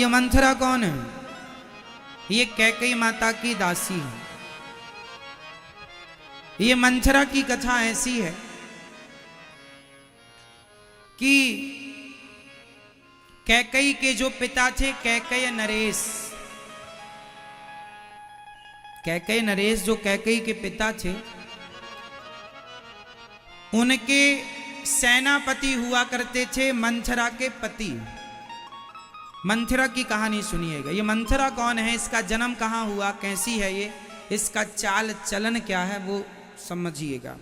ये मंथरा कौन है? ये कैकेयी माता की दासी है। ये मंथरा की कथा ऐसी है कि कैकेयी के जो पिता थे कैकेय नरेश, कैकेय नरेश जो कैकेयी के पिता थे, उनके सेनापति हुआ करते थे मंथरा के पति। मंथरा की कहानी सुनिएगा। ये मंथरा कौन है, इसका जन्म कहाँ हुआ, कैसी है ये, इसका चाल चलन क्या है, वो समझिएगा।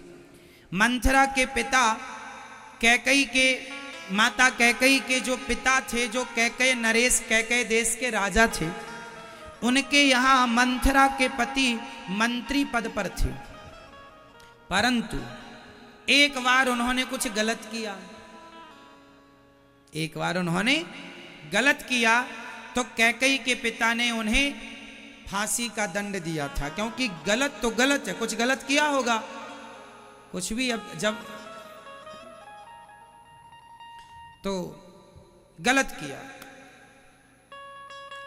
मंथरा के पिता कैकेयी के, माता कैकेयी के जो पिता थे, जो कैकेय नरेश कैकेय देश के राजा थे, उनके यहाँ मंथरा के पति मंत्री पद पर थे। परंतु एक बार उन्होंने कुछ गलत किया, एक बार उन्होंने गलत किया तो कैकेयी के पिता ने उन्हें फांसी का दंड दिया था। क्योंकि गलत तो गलत है, कुछ गलत किया होगा, कुछ भी। अब जब तो गलत किया,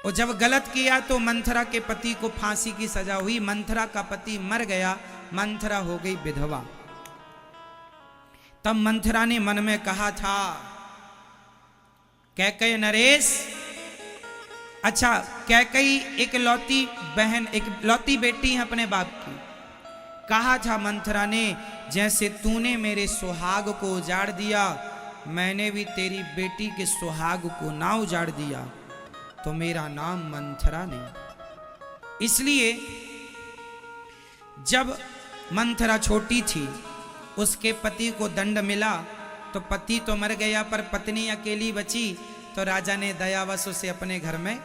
और जब गलत किया तो मंथरा के पति को फांसी की सजा हुई। मंथरा का पति मर गया, मंथरा हो गई विधवा। तब मंथरा ने मन में कहा था, कैकेय नरेश, अच्छा कैकेयी एक लौती बहन, एक लौती बेटी है अपने बाप की। कहा था मंथरा ने, जैसे तूने मेरे सुहाग को उजाड़ दिया, मैंने भी तेरी बेटी के सुहाग को ना उजाड़ दिया तो मेरा नाम मंथरा नहीं। इसलिए जब मंथरा छोटी थी, उसके पति को दंड मिला तो पति तो मर गया पर पत्नी अकेली बची, तो राजा ने दयावश उसे अपने घर में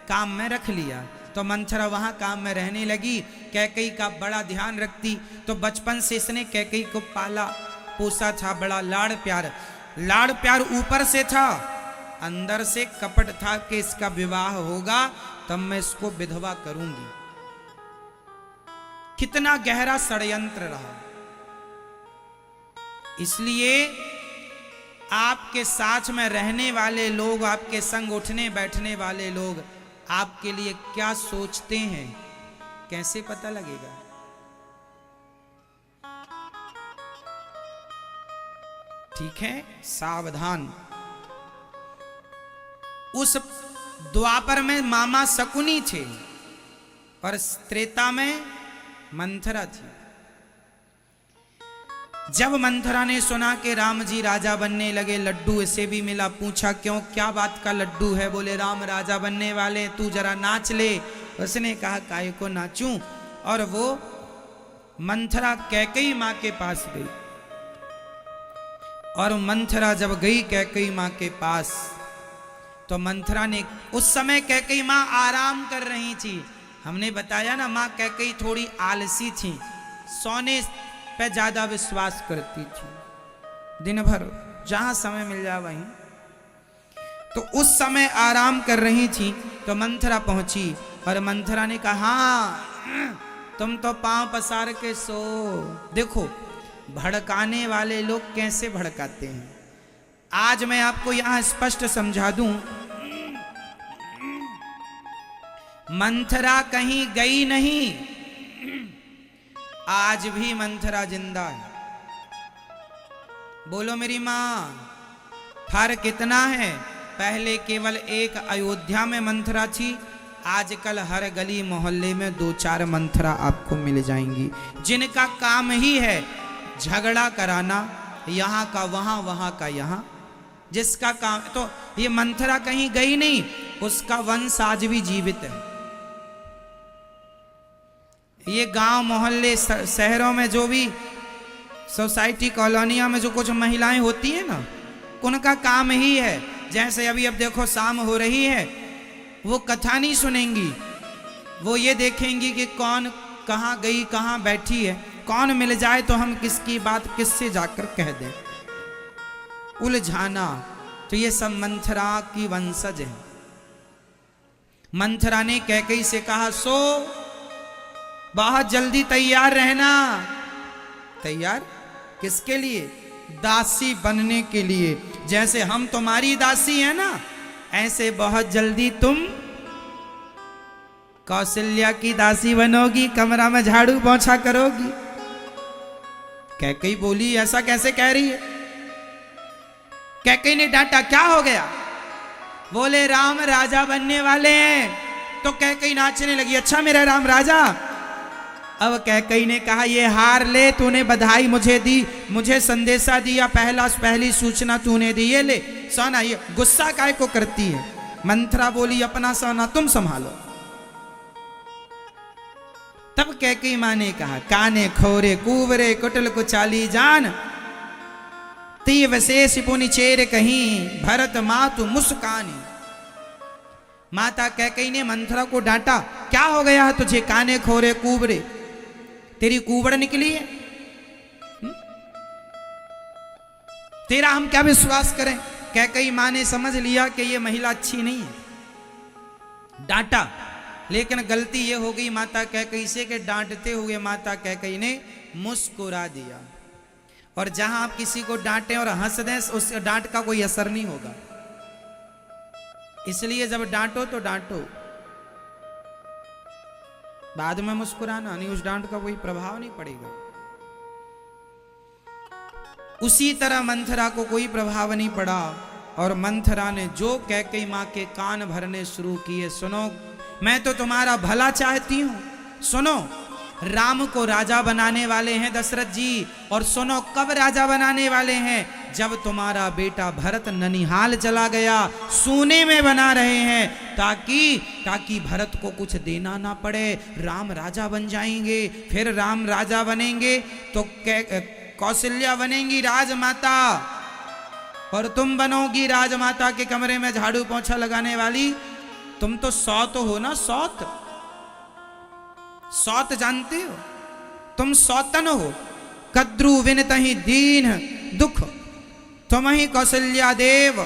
काम में रख लिया। तो मंथरा वहां काम में रहने लगी, कैकेयी का बड़ा ध्यान रखती। तो बचपन से इसने कैकेयी को पाला पोसा था, बड़ा लाड़ प्यार, लाड़ प्यार ऊपर से था, अंदर से कपट था कि इसका विवाह होगा तब मैं इसको विधवा करूंगी। कितना गहरा षड्यंत्र रहा। इसलिए आपके साथ में रहने वाले लोग, आपके संग उठने बैठने वाले लोग आपके लिए क्या सोचते हैं, कैसे पता लगेगा? ठीक है, सावधान। उस द्वापर में मामा शकुनी थे और त्रेता में मंथरा थी। जब मंथरा ने सुना कि राम जी राजा बनने लगे, लड्डू इसे भी मिला, पूछा क्यों, क्या बात का लड्डू है? बोले राम राजा बनने वाले, तू जरा नाच ले। उसने कहा काहे को नाचूं? और वो मंथरा कैकेयी माँ के पास गई। और मंथरा जब गई कैकेयी माँ के पास तो मंथरा ने, उस समय कैकेयी माँ आराम कर रही थी। हमने बताया ना, माँ कैकेयी थोड़ी आलसी थी, सोने पे ज्यादा विश्वास करती थी, दिन भर जहां समय मिल जाए वहीं। तो उस समय आराम कर रही थी तो मंथरा पहुंची और मंथरा ने कहा, हाँ तुम तो पांव पसार के सो। देखो भड़काने वाले लोग कैसे भड़काते हैं, आज मैं आपको यहां स्पष्ट समझा दूं। मंथरा कहीं गई नहीं, आज भी मंथरा जिंदा है। बोलो मेरी मां, फर्क कितना है? पहले केवल एक अयोध्या में मंथरा थी, आजकल हर गली मोहल्ले में 2-4 मंथरा आपको मिल जाएंगी, जिनका काम ही है झगड़ा कराना, यहां का वहां, वहां का यहां, जिसका काम। तो ये मंथरा कहीं गई नहीं, उसका वंश आज भी जीवित है। ये गांव मोहल्ले शहरों में जो भी सोसाइटी कॉलोनिया में जो कुछ महिलाएं होती हैं ना, उनका काम ही है। जैसे अभी अब देखो शाम हो रही है, वो कथा नहीं सुनेंगी, वो ये देखेंगी कि कौन कहाँ गई, कहाँ बैठी है, कौन मिल जाए तो हम किसकी बात किससे जाकर कह दें, उलझाना। तो ये सब मंथरा की वंशज है। मंथरा ने कैकेयी से कहा, सो बहुत जल्दी तैयार रहना। तैयार किसके लिए? दासी बनने के लिए। जैसे हम तुम्हारी दासी है ना, ऐसे बहुत जल्दी तुम कौशल्या की दासी बनोगी, कमरा में झाड़ू पोंछा करोगी। कैकेयी बोली ऐसा कैसे कह रही है? कैकेयी ने डांटा, क्या हो गया? बोले राम राजा बनने वाले हैं। तो कैकेयी नाचने लगी, अच्छा मेरा राम राजा। अब कैकेयी ने कहा ये हार ले, तूने बधाई मुझे दी, मुझे संदेशा दिया, पहली सूचना तूने दी, ये ले सोना। ये गुस्सा काय को करती है? मंथरा बोली अपना सोना तुम संभालो। तब कैकेयी मां ने कहा काने खोरे कुवरे कुटल कुचाली जान, ती विशेष पुनि चेर कहीं भरत मातु मुस्कानी। माता कैकेयी ने मंथरा को डांटा, क्या हो गया है तुझे? काने खोरे कुवरे, तेरी कुबड़ निकली है? तेरा हम क्या विश्वास करें? कैकेयी मां ने समझ लिया कि ये महिला अच्छी नहीं है, डांटा। लेकिन गलती ये हो गई माता कैकेयी से कि डांटते हुए माता कैकेयी ने मुस्कुरा दिया। और जहां आप किसी को डांटें और हंस दें, उस डांट का कोई असर नहीं होगा। इसलिए जब डांटो तो डांटो, बाद में मुस्कुराना नहीं, उस डांट का कोई प्रभाव नहीं पड़ेगा। उसी तरह मंथरा को कोई प्रभाव नहीं पड़ा और मंथरा ने जो कैकेयी मां के कान भरने शुरू किए, सुनो मैं तो तुम्हारा भला चाहती हूं, सुनो राम को राजा बनाने वाले हैं दशरथ जी, और सुनो कब राजा बनाने वाले हैं? जब तुम्हारा बेटा भरत ननिहाल चला गया, सोने में बना रहे हैं ताकि भरत को कुछ देना ना पड़े, राम राजा बन जाएंगे। फिर राम राजा बनेंगे तो कौशल्या बनेंगी राजमाता, और तुम बनोगी राजमाता के कमरे में झाड़ू पोंछा लगाने वाली। तुम तो सौत हो ना, सौत, सौत जानते हो? तुम सौतन हो। कद्रु विनतहि दीन दुख, तुम ही कौशल्या देव।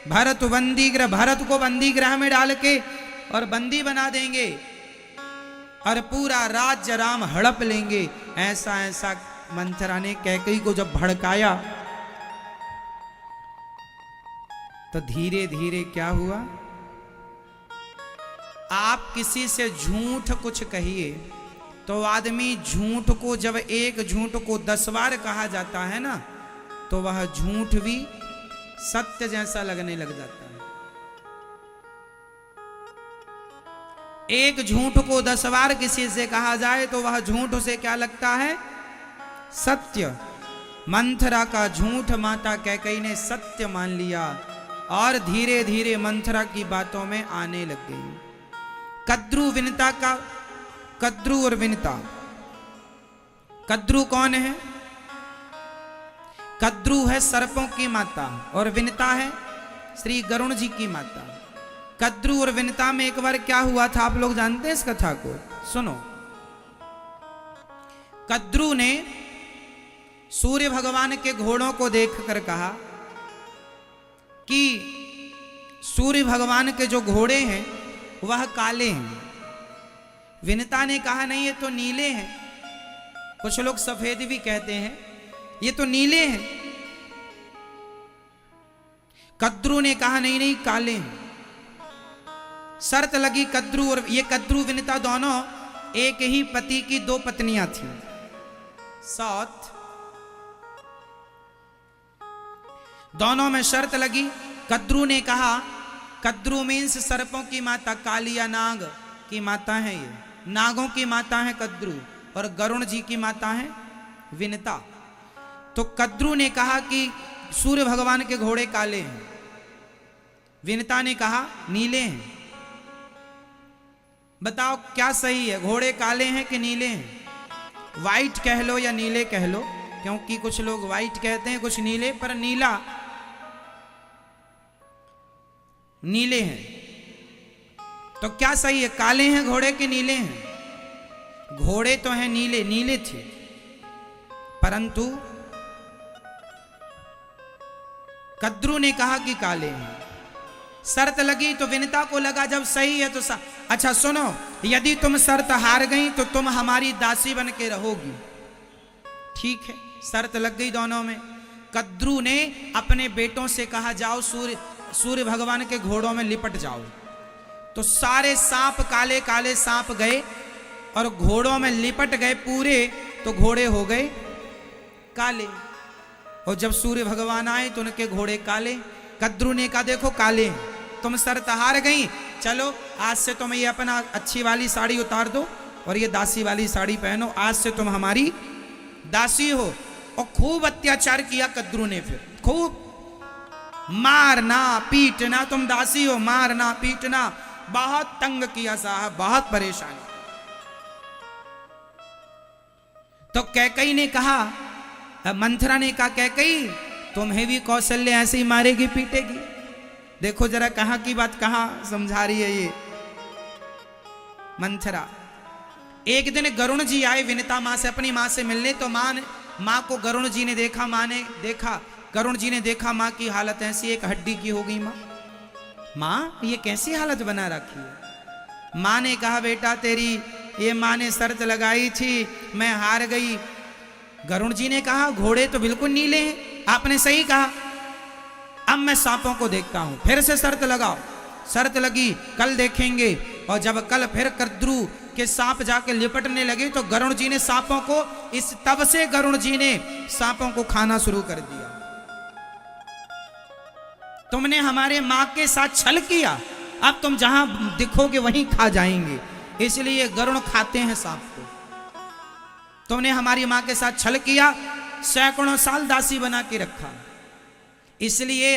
भरत बंदी गृह, भरत को बंदी गृह में डाल के और बंदी बना देंगे और पूरा राज्य राम हड़प लेंगे। ऐसा ऐसा मंथरा ने कैकेयी को जब भड़काया तो धीरे धीरे क्या हुआ? आप किसी से झूठ कुछ कहिए तो आदमी झूठ को, जब एक झूठ को 10 बार कहा जाता है ना, तो वह झूठ भी सत्य जैसा लगने लग जाता है। एक झूठ को 10 बार किसी से कहा जाए तो वह झूठ उसे क्या लगता है? सत्य। मंथरा का झूठ माता कैकेयी ने सत्य मान लिया और धीरे धीरे मंथरा की बातों में आने लग गई। कद्रु विनता का, कद्रु और विनता, कद्रु कौन है? कद्रु है सर्पों की माता और विनता है श्री गरुण जी की माता। कद्रु और विनता में एक बार क्या हुआ था, आप लोग जानते हैं इस कथा को? सुनो। कद्रु ने सूर्य भगवान के घोड़ों को देखकर कहा कि सूर्य भगवान के जो घोड़े हैं वह काले हैं। विनता ने कहा नहीं ये तो नीले हैं, कुछ लोग सफेद भी कहते हैं, ये तो नीले हैं। कद्रु ने कहा नहीं नहीं काले हैं। शर्त लगी कद्रु और ये कद्रु विनता दोनों एक ही पति की 2 पत्नियां थीं। साथ दोनों में शर्त लगी। कद्रु ने कहा, कद्रु मीन्स सर्पों की माता, काली या नाग की माता है, ये नागों की माता है कद्रु, और गरुण जी की माता है विनता। तो कद्रु ने कहा कि सूर्य भगवान के घोड़े काले हैं, विनता ने कहा नीले हैं। बताओ क्या सही है, घोड़े काले हैं कि नीले हैं? वाइट कह लो या नीले कह लो, क्योंकि कुछ लोग वाइट कहते हैं कुछ नीले, पर नीला नीले हैं। तो क्या सही है, काले हैं घोड़े के नीले हैं? घोड़े तो हैं नीले, नीले थे, परंतु कद्रु ने कहा कि काले हैं। शर्त लगी तो विनता को लगा जब सही है तो अच्छा सुनो, यदि तुम शर्त हार गई तो तुम हमारी दासी बन के रहोगी। ठीक है, शर्त लग गई दोनों में। कद्रु ने अपने बेटों से कहा जाओ सूर्य सूर्य भगवान के घोड़ों में लिपट जाओ। तो सारे सांप, काले काले सांप गए और घोड़ों में लिपट गए पूरे, तो घोड़े हो गए काले। और जब सूर्य भगवान आए तो उनके घोड़े काले। कद्रू ने कहा देखो काले तुम शर्त हार गई, चलो आज से तुम ये अपना अच्छी वाली साड़ी उतार दो और ये दासी वाली साड़ी पहनो, आज से तुम हमारी दासी हो। और खूब अत्याचार किया कद्रू ने, फिर खूब मारना पीटना, तुम दासी हो मारना पीटना, बहुत तंग किया साहब, बहुत परेशानी। तो कैकई ने कहा, मंथरा ने कहा कैकई तुम्हें भी कौशल्या ऐसे ही मारेगी पीटेगी। देखो जरा कहां की बात कहां समझा रही है ये मंथरा। एक दिन गरुण जी आए विनिता मां से, अपनी मां से मिलने। तो मां को गरुण जी ने देखा, मां ने देखा, गरुण जी ने देखा मां की हालत ऐसी, एक हड्डी की हो गई। मां ये कैसी हालत बना रखी है। मां ने कहा बेटा तेरी ये मां ने शर्त लगाई थी, मैं हार गई। गरुण जी ने कहा घोड़े तो बिल्कुल नीले हैं, आपने सही कहा, अब मैं सांपों को देखता हूं, फिर से शर्त लगाओ। शर्त लगी, कल देखेंगे। और जब कल फिर कद्रू के सांप जाके लिपटने लगे तो गरुण जी ने सांपों को, इस तब से गरुण जी ने सांपों को खाना शुरू कर दिया। तुमने हमारे मां के साथ छल किया, अब तुम जहां दिखोगे वहीं खा जाएंगे, इसलिए गरुण खाते हैं सांप को। तुमने हमारी मां के साथ छल किया, सैकड़ों साल दासी बना के रखा, इसलिए